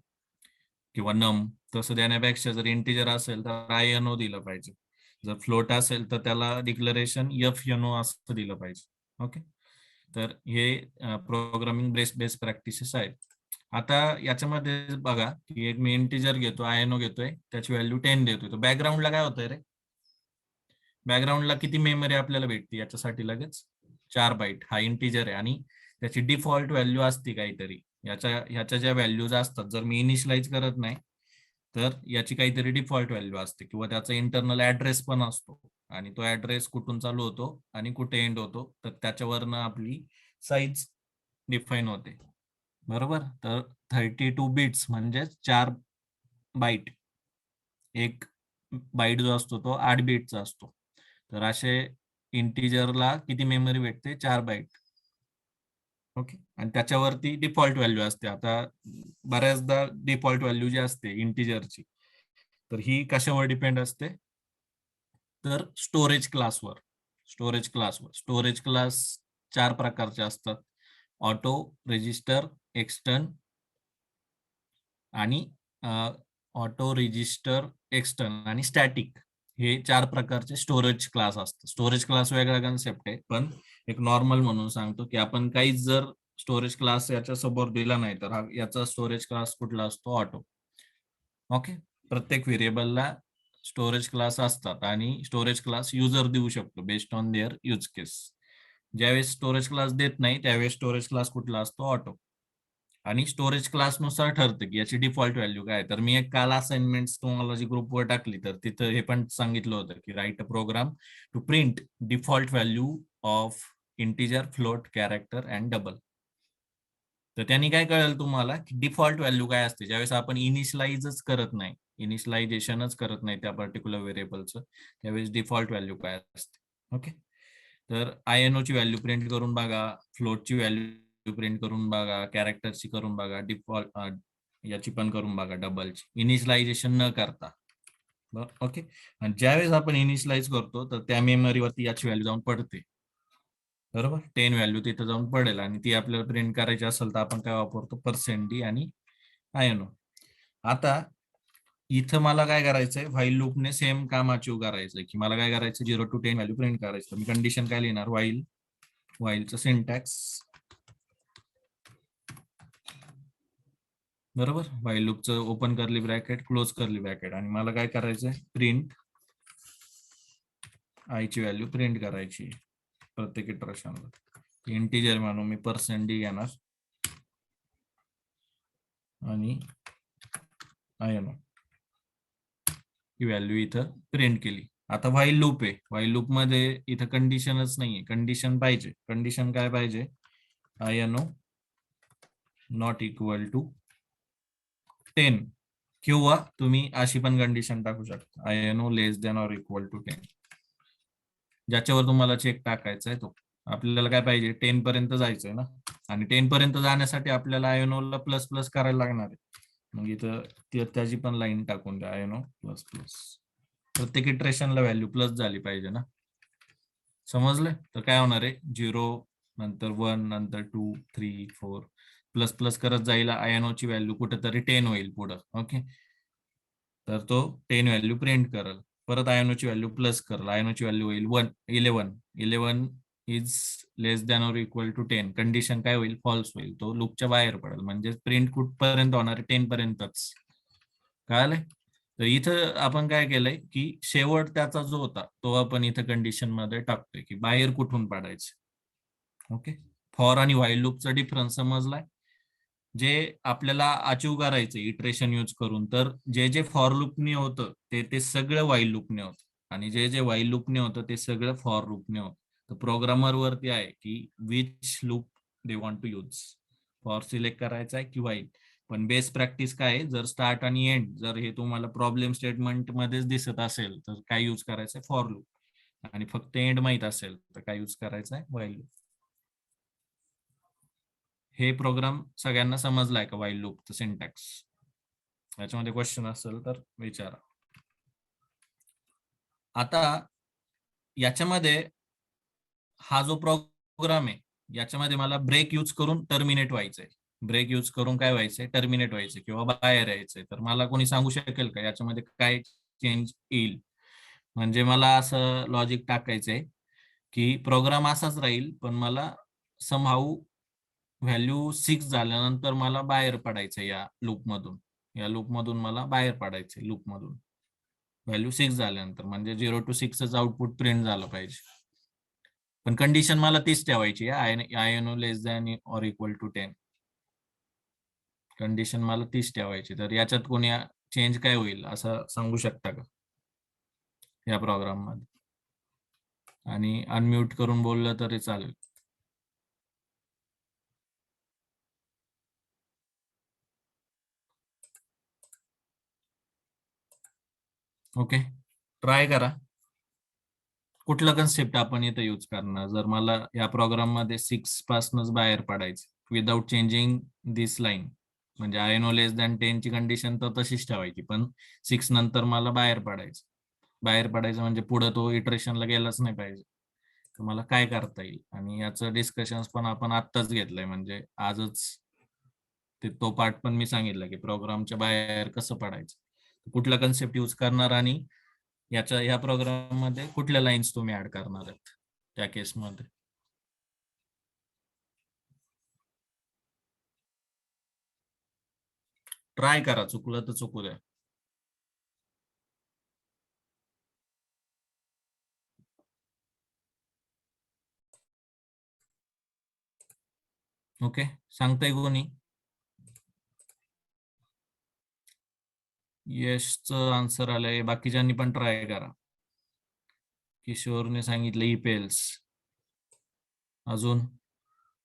किंवा नम. तसं देण्यापेक्षा जर इंटिजर असेल तर आय यनो दिलं पाहिजे. जर फ्लोट असेल तर त्याला डिक्लरेशन एफ यनो असं दिलं पाहिजे. ओके. तर हे प्रोग्रामिंग बेस प्रॅक्टिसेस आहेत. आता याच्यामध्ये बघा की एक मी इंटिजर घेतो, आयएनओ घेतोय, त्याची व्हॅल्यू 10 देतोय. तर बॅकग्राऊंडला काय होतंय रे, बॅकग्राऊंडला किती मेमरी आपल्याला भेटते याच्यासाठी लगेच 4 बाईट. हा इंटिजर आहे आणि त्याची डिफॉल्ट व्हॅल्यू असते काहीतरी. ह्याच्या ज्या व्हॅल्यूज असतात, जर मी इनिशियलाइज करत नाही तर याची काहीतरी डिफॉल्ट व्हॅल्यू असते किंवा त्याचा इंटरनल ऍड्रेस पण असतो आणि तो ऍड्रेस कुठून चालू होतो आणि कुठे एंड होतो तर त्याच्यावरनं आपली साईज डिफाईन होते. बरोबर. तर 32 बिट्स म्हणजे 4 बाईट. एक बाईट जो असतो तो 8 बिटचा असतो. तर असे इंटिजरला किती मेमरी भेटते, 4 बाईट. ओके. आणि त्याच्यावरती डिफॉल्ट व्हॅल्यू असते. आता बऱ्याचदा डिफॉल्ट व्हॅल्यू जी असते इंटिजरची तर ही कशावर डिपेंड असते, तर स्टोरेज क्लासवर. स्टोरेज क्लास 4 प्रकारचे असतात. ऑटो, रजिस्टर, एक्सटर्न आणि ऑटो, रजिस्टर, एक्सटर्न आणि स्टॅटिक. हे 4 प्रकारचे स्टोरेज क्लास असतात. स्टोरेज क्लास वेगळा कन्सेप्ट आहे, पण एक नॉर्मल म्हणून सांगतो की आपण काहीच जर स्टोरेज क्लास याच्या समोर दिला नाही तर याचा स्टोरेज क्लास कुठला असतो, ऑटो. ओके. प्रत्येक व्हेरिएबलला स्टोरेज क्लास असतात आणि स्टोरेज क्लास युजर देऊ शकतो बेस्ड ऑन देअर यूज केस. ज्यावेळेस स्टोरेज क्लास देत नाही त्यावेळेस स्टोरेज क्लास कुठला असतो, ऑटो. आणि स्टोरेज क्लासनुसार ठरतं की याची डिफॉल्ट व्हॅल्यू काय. तर मी एक काल असाइनमेंट तुम्हाला जी ग्रुपवर टाकली तर तिथं हे पण सांगितलं होतं की write a program to print default value of integer, float, character and double. तर त्यांनी काय कळेल तुम्हाला की डिफॉल्ट व्हॅल्यू काय असते ज्यावेळेस आपण इनिशियलाइजच करत नाही, इनिशियलायझेशनच करत नाही त्या पर्टिक्युलर व्हेरिएबलचं, त्यावेळेस डिफॉल्ट व्हॅल्यू काय असते. ओके. तर आयएनओ ची व्हॅल्यू प्रिंट करून बघा, फ्लोटची व्हॅल्यू प्रिंट करून बघा, कॅरेक्टरची करून बघा, डिफॉल्ट याची पण करून बघा, डबलची, इनिशियलायझेशन न करता. ओके. आणि ज्यावेळेस आपण इनिशियलाइज करतो तर त्या मेमरीवरती याची व्हॅल्यू जाऊन पडते. बरोबर. 10 व्हॅल्यू तिथं जाऊन पडेल आणि ती आपल्याला प्रिंट करायची असेल तर आपण काय वापरतो, %d आणि आयएनओ. आता इथं मला काय करायचंय, व्हाईल लूपने सेम काम अचीव करायचंय, की मला काय करायचं 0 to 10 व्हॅल्यू प्रिंट करायचं. मी कंडिशन काय लिहिणार, व्हाईलचं सिंटॅक्स. बरोबर. व्हाईल लूपचं ओपन करली ब्रॅकेट, क्लोज करली ब्रॅकेट आणि मला काय करायचंय, प्रिंट आय ची व्हॅल्यू प्रिंट करायची प्रत्येक इटरेशनला. इंटिजर म्हणून मी %d घेणार आणि आयएनओ ही व्हॅल्यू इथं प्रिंट केली. आता व्हाईल लूप आहे, व्हाईल लूप मध्ये इथं कंडिशनच नाहीये, कंडिशन पाहिजे. कंडिशन काय पाहिजे, आयएनओ नॉट इक्वल टू 10 किंवा तुम्ही अशी पण कंडिशन टाकू शकता, I N O less than or equal to 10. ज्याच्यावर तुम्हाला चेक टाकायचा आहे तो. आपल्याला काय पाहिजे, 10 पर्यंत जायचंय ना, आणि 10 पर्यंत जाण्यासाठी आपल्याला आयएनओला प्लस प्लस करायला लागणार आहे. मग इथं त्याची पण लाईन टाकून द्या, आयएनओ प्लस प्लस. प्रत्येक इटरेशनला व्हॅल्यू प्लस झाली पाहिजे ना. समजलंय. तर काय होणार आहे, 0 नंतर 1 नंतर 2 3 4 प्लस प्लस करत जाईल. आयएनओ ची व्हॅल्यू कुठेतरी 10 होईल पुढं. ओके. तर तो 10 व्हॅल्यू प्रिंट करेल. परत आयनोची व्हॅल्यू प्लस करेल. आयनोची व्हॅल्यू होईल 11 is less than or equal to 10. Condition काय होईल? फॉल्स होईल. तो लूपच्या बाहेर पडेल. म्हणजे प्रिंट कुठपर्यंत होणार आहे? 10 पर्यंतच. कळालंय? तर इथं आपण काय केलंय की शेवट त्याचा जो होता तो आपण इथं कंडिशन मध्ये टाकतोय की बाहेर कुठून पाडायचं. ओके. फॉर आणि व्हाईल लूपचा डिफरन्स समजलाय. जे आपल्याला अचीव करायचं इटरेशन यूज करून, तर जे जे फॉर लूपने होतं ते सगळं व्हाईल लूपने होतं आणि जे जे व्हाईल लूपने होतं ते सगळं फॉर लूपने होतं. तर प्रोग्रामर वरती आहे की which loop they want to use. For select करायचा आहे की व्हाईल. पण बेस प्रॅक्टिस काय आहे, जर स्टार्ट आणि एंड जर हे तुम्हाला प्रॉब्लेम स्टेटमेंट मध्येच दिसत असेल तर काय यूज करायचं आहे? For loop. आणि फक्त एंड माहित असेल तर काय यूज करायचं आहे? While loop. हे प्रोग्राम सगळ्यांना समजलाय का? व्हाईल लूपचं सिंटॅक्स. याच्यामध्ये क्वेश्चन असेल तर विचारा. आता याच्यामध्ये हा जो प्रोग्राम आहे याच्यामध्ये मला ब्रेक यूज करून टर्मिनेट व्हायचंय. ब्रेक यूज करून काय व्हायचंय? टर्मिनेट व्हायचंय किंवा बाहेर यायचंय. तर मला कोणी सांगू शकेल का याच्यामध्ये काय चेंज येईल? म्हणजे मला असं लॉजिक टाकायचंय की प्रोग्राम असाच राहील पण मला समहाऊ व्हॅल्यू 6 झाल्यानंतर मला बाहेर पडायचं या लूपमधून मला बाहेर पडायचं लूपमधून व्हॅल्यू 6 झाल्यानंतर, म्हणजे 0 to 6च आउटपुट प्रिंट झालं पाहिजे. पण कंडिशन मला तीच ठेवायची आहे, i no less than or equal to 10. Condition मला तीच ठेवायची. तर याच्यात कोणी चेंज काय होईल असं सांगू शकता का या प्रोग्राम मध्ये? आणि अनम्यूट करून बोललं तरी चालेल. ओके, ट्राय करा. कुठला कन्सेप्ट आपण इथं यूज करणार? जर मला या प्रोग्राम मध्ये 6 पासूनच बाहेर पडायचं विदाउट चेंजिंग दिस लाईन, म्हणजे आयनो लेस दॅन 10 ची कंडिशन तर तशीच ठेवायची, पण 6 नंतर मला बाहेर पडायचं म्हणजे पुढे तो इटरेशनला गेलाच नाही पाहिजे. तर मला काय करता येईल? आणि याचं डिस्कशन पण आपण आत्ताच घेतलंय, म्हणजे आजच तो पार्ट पण मी सांगितलं की प्रोग्रामच्या बाहेर कसं पडायचं, कुठला कन्सेप्ट यूज करणार आणि या प्रोग्राम मध्ये कुठल्या लाईन्स तुम्ही ऍड करणार आहेत त्या केसमध्ये. ट्राय करा, चुकलं तर चुकू द्या. ओके, सांगताय कोणी? यशचं आन्सर आलंय. बाकीच्यांनी पण ट्राय करा. किशोरने सांगितलं इपेल्स. अजून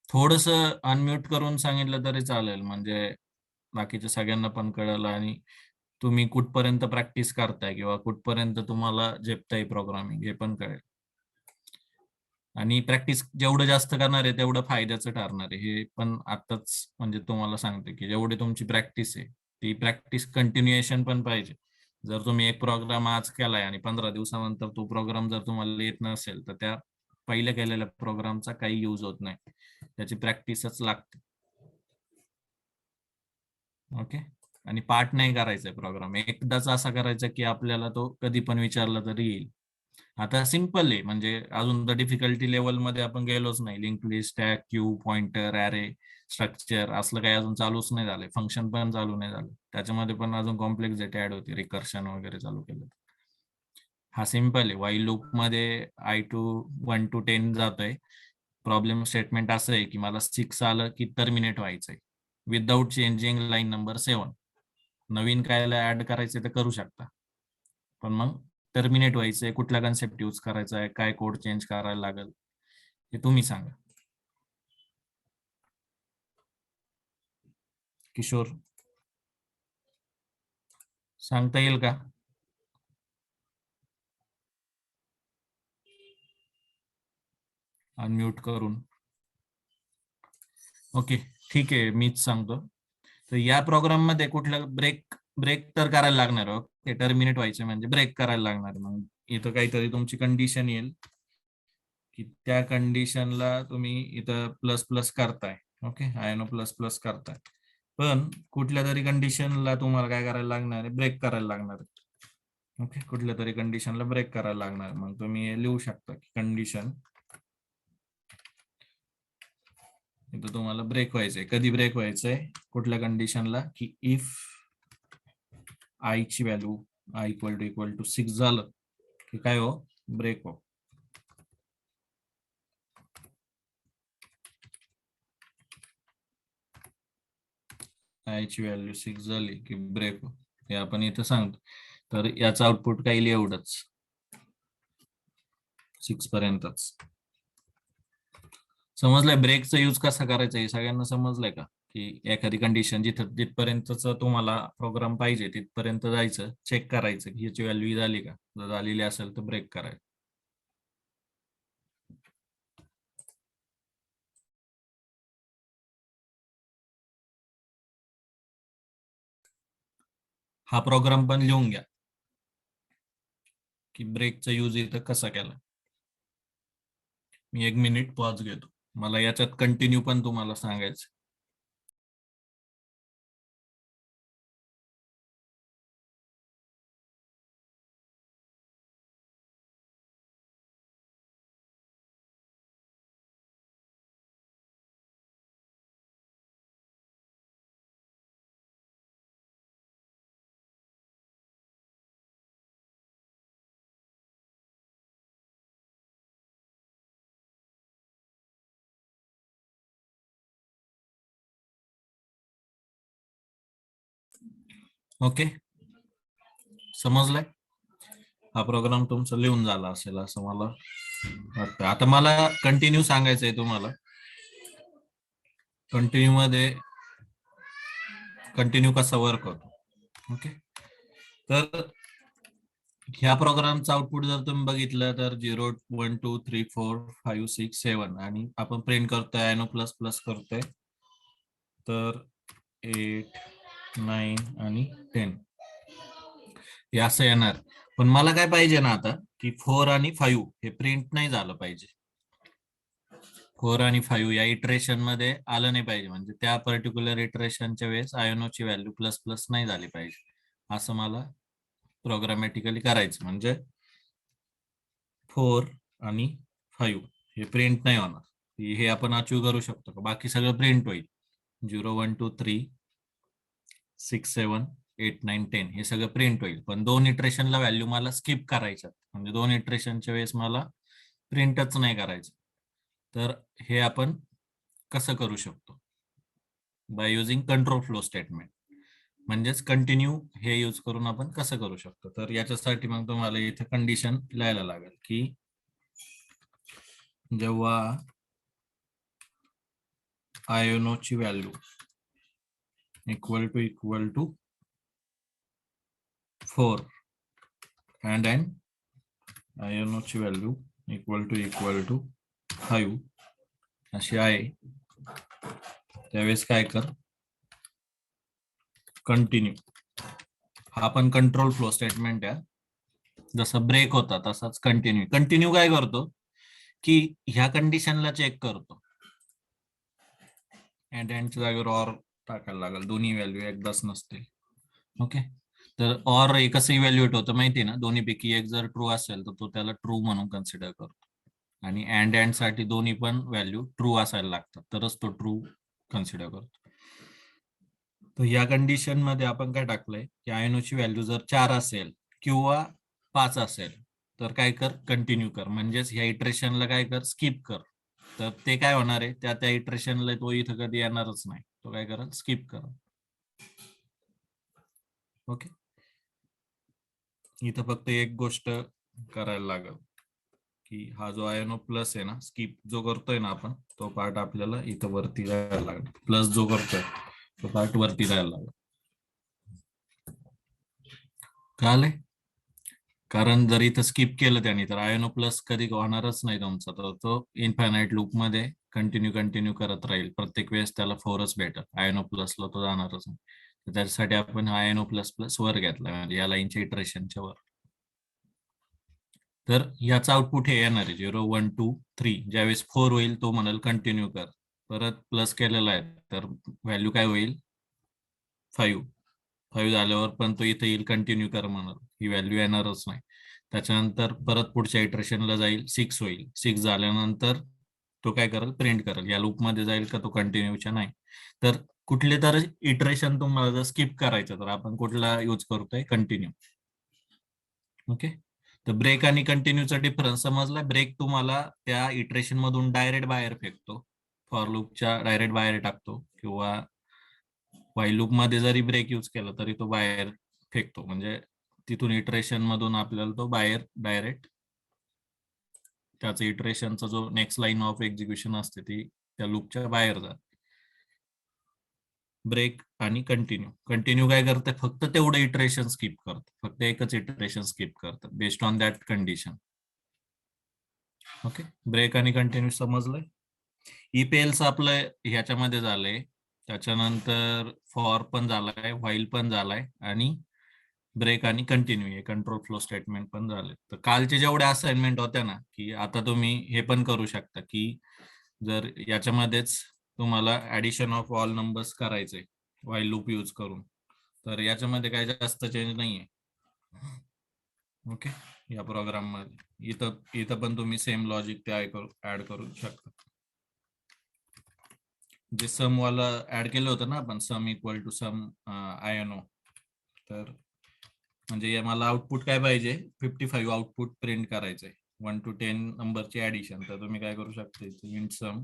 थोडस अनम्यूट करून सांगितलं तरी चालेल, म्हणजे बाकीच्या सगळ्यांना पण कळलं आणि तुम्ही कुठपर्यंत प्रॅक्टिस करताय किंवा कुठपर्यंत तुम्हाला झेपताय प्रोग्रामिंग हे पण कळेल. आणि प्रॅक्टिस जेवढं जास्त करणार आहे तेवढं फायद्याचं ठरणार आहे, हे पण आताच म्हणजे तुम्हाला सांगते की जेवढी तुमची प्रॅक्टिस आहे ती प्रॅक्टिस कंटिन्युएशन पण पाहिजे. जर तुम्ही एक प्रोग्राम आज केलाय आणि 15 दिवसानंतर तो प्रोग्राम जर तुम्हाला येत नसेल तर त्या पहिल्या केलेल्या प्रोग्रामचा काही यूज होत नाही. त्याची प्रॅक्टिसच लागते. ओके. आणि पार्ट नाही करायचा प्रोग्राम, एकदाच असा करायचा की आपल्याला तो कधी पण विचारला तरी येईल. आता सिंपल आहे, म्हणजे अजून तर डिफिकल्टी लेवल मध्ये आपण गेलोच नाही. Link list, stack, Q, pointer, array, structure असलं काही अजून चालूच नाही झालंय. फंक्शन पण चालू नाही झालं. त्याच्यामध्ये पण अजून कॉम्प्लेक्सिटी ऍड होती, रिकर्शन वगैरे चालू केलं. हा सिंपल आहे. व्हाईल लूप मध्ये I1 to 10 जातोय. प्रॉब्लेम स्टेटमेंट असं आहे की मला 6 आलं की टर्मिनेट व्हायचंय विदाउट चेंजिंग लाईन नंबर 7. नवीन काय ऍड करायचं तर करू शकता, पण मग टर्मिनेट व्हायचंय. कुठला कन्सेप्ट यूज करायचा आहे, काय कोड चेंज करायला लागेल हे तुम्ही सांगा. किशोर, सांगता येईल का? अनम्यूट करून. ओके, ठीक आहे, मीच सांगतो. तर या प्रोग्राम मध्ये कुठलं ब्रेक ब्रेक तर करायला लागणार. ओके, टर्मिनेट व्हायचे म्हणजे ब्रेक करायला लागणार. मग इथं काहीतरी तुमची कंडिशन येईल की त्या कंडिशनला तुम्ही इथं प्लस प्लस करताय. ओके, आयनो प्लस प्लस करताय. पण कुठल्या तरी कंडिशनला तुम्हाला काय करायला लागणार आहे, ब्रेक करायला लागणार आहे. ओके, कुठल्या तरी कंडिशनला ब्रेक करायला लागणार आहे. मग तुम्ही हे लिहू शकता की कंडिशन इथं तुम्हाला ब्रेक व्हायचंय. कधी ब्रेक व्हायचंय, कुठल्या कंडिशनला, की इफ आय ची व्हॅल्यू आय इक्वल टू 6 झालं की काय हो, ब्रेक हो. आय ची व्हॅल्यू 6 झाली की ब्रेक हो, हे आपण इथं सांगतो. तर याचं आउटपुट काही एवढंच, 6 पर्यंतच. समजलंय ब्रेकचा यूज कसा करायचा हे सगळ्यांना समजलंय का? की एखादी कंडिशन जिथं जिथपर्यंतच तुम्हाला प्रोग्राम पाहिजे तिथपर्यंत जायचं, चेक करायचं की याची व्हॅल्यू झाली का, जर झालेली असेल तर ब्रेक करायचं. हा प्रोग्राम पण लिहून घ्या की ब्रेकचा यूज इथं कसा केला. मी 1 मिनिट पॉज घेतो, मला याच्यात कंटिन्यू पण तुम्हाला सांगायचं. ओके, समजलंय? हा प्रोग्राम तुमचा लिहून झाला असेल असं मला वाटतं. आता मला कंटिन्यू सांगायचंय तुम्हाला. कंटिन्यू मध्ये कंटिन्यू कसा वर्क होतो. ओके, तर ह्या प्रोग्रामचं आउटपुट जर तुम्ही बघितलं तर 0 1 2 3 4 5 6 7 आणि आपण प्रिंट करतोय आयनो प्लस प्लस करतोय, तर 8 9 आणि 10 हे असं येणार. पण मला काय पाहिजे ना आता, की 4 आणि 5 हे प्रिंट नाही झालं पाहिजे. 4 आणि 5 या इटरेशन मध्ये आलं नाही पाहिजे, म्हणजे त्या पर्टिक्युलर इटरेशनच्या वेळेस आयनोची व्हॅल्यू प्लस प्लस नाही झाली पाहिजे, असं मला प्रोग्रामॅटिकली करायचं. म्हणजे 4 आणि 5 हे प्रिंट नाही होणार. हे आपण अचीव करू शकतो का? बाकी सगळं प्रिंट होईल. 0 1 2 3 6 7 8 9 10 हे सगळं प्रिंट होईल. पण 2 इटरेशनला व्हॅल्यू मला स्किप करायच्यात, म्हणजे 2 इटरेशनच्या वेळेस मला प्रिंटच नाही करायचं. तर हे आपण कसं करू शकतो? By using control flow statement. म्हणजेच कंटिन्यू हे यूज करून आपण कसं करू शकतो. तर याच्यासाठी मग तुम्हाला इथे कंडिशन लिहायला लागेल की जेव्हा आयोनोची व्हॅल्यू इक्वल टू 4 अँड आयोनोची व्हॅल्यू इक्वल टू 5 अशी आहे, त्यावेळेस काय कर, कंटिन्यू. हा पण कंट्रोल फ्लो स्टेटमेंट आहे. जसं ब्रेक होता तसाच कंटिन्यू. कंटिन्यू काय करतो की ह्या कंडिशनला चेक करतो, अँड एंडच्या जागेवर ऑर टाकायला लागेल, दोन्ही व्हॅल्यू एकदाच नसतील. ओके, तर ऑर कसं इव्हॅल्युएट होतं माहिती ना, दोन्हीपैकी एक जर ट्रू असेल तर तो त्याला ट्रू म्हणून कन्सिडर करतो, आणि अँड साठी दोन्ही पण व्हॅल्यू ट्रू असायला लागतात तरच तो ट्रू कन्सिडर करतो. तर या कंडिशन मध्ये आपण काय टाकलंय की आयनोची व्हॅल्यू जर 4 असेल किंवा 5 असेल तर काय कर, कंटिन्यू कर. म्हणजेच ह्या इटरेशनला काय कर, स्किप कर. तर ते काय होणार आहे, त्या इटरेशनला तो इथं कधी येणारच नाही, तो काय करा, स्किप करा. ओके, इथं फक्त एक गोष्ट करायला लागेल की हा जो आयनो प्लस आहे ना, स्किप जो करतोय ना आपण, तो पार्ट आपल्याला इथं वरती जायला लागेल. प्लस जो करतोय तो पार्ट वरती जायला लागेल. कळालंय? कारण जर इथं स्किप केलं त्याने तर आयनो प्लस कधी होणारच नाही तुमचा, तर तो इन्फायनाइट लूप मध्ये कंटिन्यू करत राहील. प्रत्येक वेळेस त्याला 4च भेटत, आयनो प्लसला तो जाणारच नाही. त्याच्यासाठी आपण आयनो प्लस प्लस वर घेतला, म्हणजे या लाईनच्या इटरेशनच्या वर. तर याचा आउटपुट हे येणार आहे 0 1 2 3. ज्यावेळेस 4 होईल तो म्हणाल कंटिन्यू कर, परत प्लस केलेला आहे तर व्हॅल्यू काय होईल, 5 झाल्यावर पण तो इथे येईल कंटिन्यू कर म्हणून, ही व्हॅल्यू येणारच नाही. त्याच्यानंतर परत पुढच्या इटरेशनला जाईल, 6 होईल. 6 झाल्यानंतर तो काय करेल, प्रिंट करेल. या लूप मध्ये जाईल का तो कंटिन्यूच्या नाही. तर कुठले तर इटरेशन तुम्हाला जर स्किप करायचं तर आपण कुठला यूज करतोय, कंटिन्यू. ओके. तर ब्रेक आणि कंटिन्यूचा डिफरन्स समजला. ब्रेक तुम्हाला त्या इटरेशन मधून डायरेक्ट बाहेर फेकतो, फॉर लूपच्या डायरेक्ट बाहेर टाकतो, किंवा व्हाईल लूप मध्ये जरी ब्रेक यूज केला तरी तो बाहेर फेकतो. म्हणजे तिथून इटरेशन मधून आपल्याला तो बाहेर डायरेक्ट त्याचं इटरेशनचा जो नेक्स्ट लाईन ऑफ एक्झिक्युशन असते ती त्या लूपच्या बाहेर जात. ब्रेक आणि कंटिन्यू काय करते, फक्त तेवढं इटरेशन स्किप करतं, फक्त एकच इटरेशन स्किप करतं based on that condition. Okay. Break आणि कंटिन्यू समजलंय. ईपीएलचं आपलं ह्याच्यामध्ये झालंय. त्याच्यानंतर फॉर पण झालाय, व्हाईल पण झालाय, आणि ब्रेक आणि कंटिन्यू हे कंट्रोल फ्लो स्टेटमेंट पण झाले. तर कालचे जेवढे असाइनमेंट होत्या ना, की आता तुम्ही हे पण करू शकता की जर याच्यामध्येच तुम्हाला ऍडिशन ऑफ ऑल नंबर्स करायचे व्हाईल लूप यूज करून, तर याच्यामध्ये काही जास्त चेंज नाहीये. ओके. या प्रोग्राम मध्ये इथं पण तुम्ही सेम लॉजिक ते ऍड करू शकता. जे सम वाला ऍड केलं होतं ना आपण, सम इक्वल टू सम आयनो, तर म्हणजे मला आउटपुट काय पाहिजे, 55 आउटपुट प्रिंट करायचंय 1 to 10 नंबरची ऍडिशन. तर तुम्ही काय करू शकता, इंट सम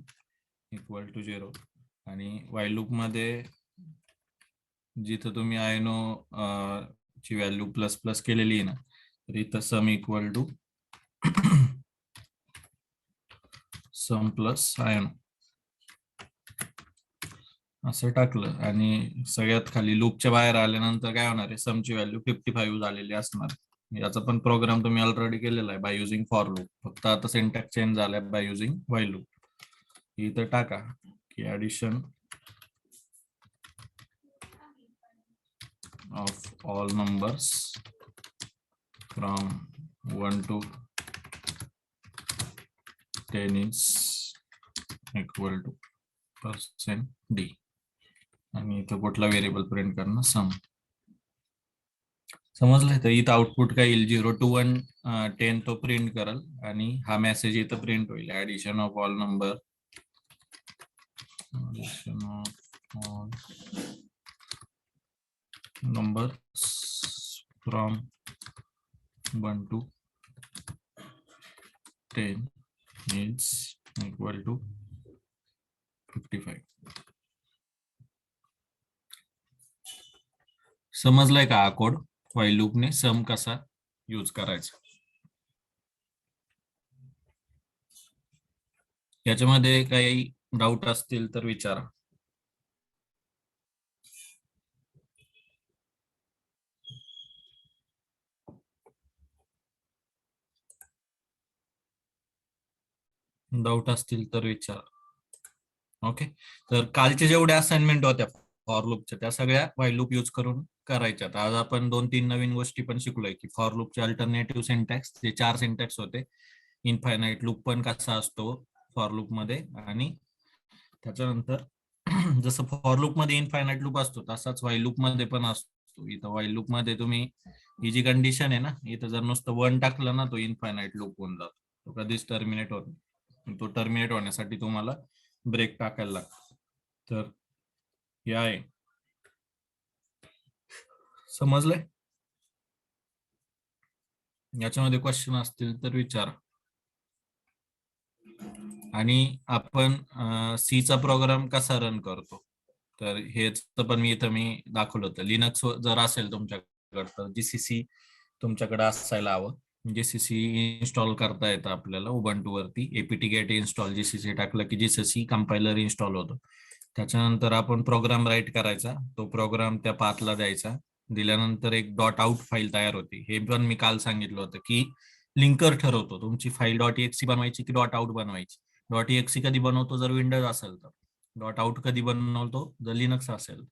इक्वल टू 0, आणि व्हाईल लूप मध्ये जिथं तुम्ही आयनो ची व्हॅल्यू प्लस प्लस केलेली आहे ना, तर इथं sum equal to sum plus i no असं टाकलं, आणि सगळ्यात खाली लूपच्या बाहेर आल्यानंतर काय होणार आहे, समची व्हॅल्यू 55 झालेली असणार. याचा पण प्रोग्राम तुम्ही ऑलरेडी केलेला आहे बाय युझिंग फॉर लूप, फक्त आता सिंटॅक्स चेंज झालाय बाय युझिंग व्हाईल लूप. इथं टाका की addition of all numbers from 1 to 10 is equal to %d, आणि इथं कुठला व्हेरिएबल प्रिंट करणं, सम. समजलं. तर इथं आउटपुट काय येईल, 0 to 1 10 तो प्रिंट करेल, आणि हा मेसेज इथं प्रिंट होईल, addition of all number from 1 to 10 is equal to 55. समजलाय का हा कोड, व्हाईल लूपने सम कसा यूज करायचा. याच्यामध्ये काही डाऊट असतील तर विचारा. डाऊट असतील तर विचारा. ओके. तर कालचे जेवढे असाइनमेंट होत्या फॉर लूपच्या, त्या सगळ्या व्हाईल लूप यूज करून करायच्या. आज आपण 2-3 नवीन गोष्टी पण शिकलोय, की फॉर लूपचे अल्टरनेटिव्ह सिंटॅक्स, जे 4 सिंटॅक्स होते. इनफायनाइट लूप पण कसा असतो फॉर लूप मध्ये, आणि त्याच्यानंतर जसं फॉर लूप मध्ये इनफायनाइट लूप असतो तसाच व्हाईल लूप मध्ये पण असतो. इथं व्हाईल लूप मध्ये तुम्ही ही जी कंडिशन आहे ना, इथं जर नुसतं 1 टाकलं ना, तो इनफायनाइट लूप होऊन जातो, तो कधीच टर्मिनेट होत नाही. तो टर्मिनेट होण्यासाठी तुम्हाला ब्रेक टाकायला लागतो. तर हे आहे. समजलंय. याच्यामध्ये क्वेश्चन असतील तर विचारा. आणि आपण सी चा प्रोग्राम कसा रन करतो, तर हेच पण मी दाखवलं होतं. लिनक्स जर असेल तुमच्याकडे तर जीसीसी तुमच्याकडे असायला हवं. जीसीसी इन्स्टॉल करता येतं आपल्याला उबंटू वरती. एपीटी गेट इन्स्टॉल जीसीसी टाकलं की जीसीसी कंपायलर इन्स्टॉल होतो. त्याच्यानंतर आपण प्रोग्राम राईट करायचा, तो प्रोग्राम त्या पाथला द्यायचा. दिल्यानंतर एक .out फाईल तयार होती. हे पण मी काल सांगितलं होतं की लिंकर ठरवतो तुमची फाईल .exe बनवायची की .out बनवायची. .exe कधी बनवतो जर विंडोज असेल तर, .out कधी बनवतो जर लिनक्स असेल.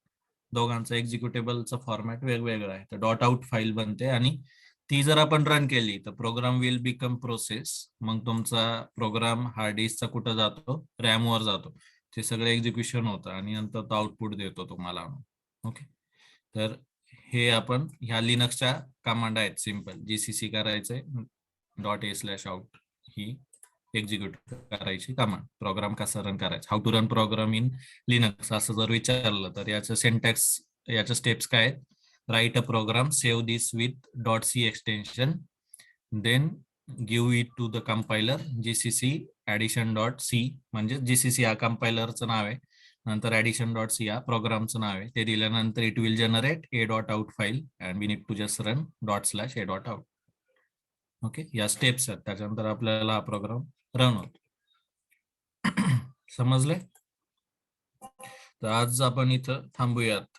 दोघांचा एक्झिक्युटेबलचा फॉर्मॅट वेगवेगळा आहे. तर .out फाईल बनते, आणि ती जर आपण रन केली तर प्रोग्राम विल बिकम प्रोसेस. मग तुमचा प्रोग्राम हार्ड डिस्कचा कुठं जातो, रॅमवर जातो. ते सगळं एक्झिक्युशन होतं, आणि नंतर तो आउटपुट देतो तुम्हाला. ओके. तर हे आपण ह्या लिनक्सच्या कमांड आहेत सिंपल. जीसीसी करायचंय .a/out ही एक्झिक्यूट करायची कमांड. प्रोग्राम कसा रन करायचा, how to run program in Linux असं जर विचारलं तर याचं सिंटॅक्स, याच्या स्टेप्स काय आहेत? Write a program, save this with .c extension, then give it to the compiler, GCC addition.c म्हणजे जीसीसी हा कंपायलरचं नाव आहे, नंतर addition.c हा प्रोग्रामचं नाव आहे. ते दिल्यानंतर it will generate a.out file and we need to just run ./a.out. Okay, या steps आहेत, त्याच्यानंतर आपल्याला हा प्रोग्राम रन होतो. समजले? तर आज आपण इथं थांबूयात.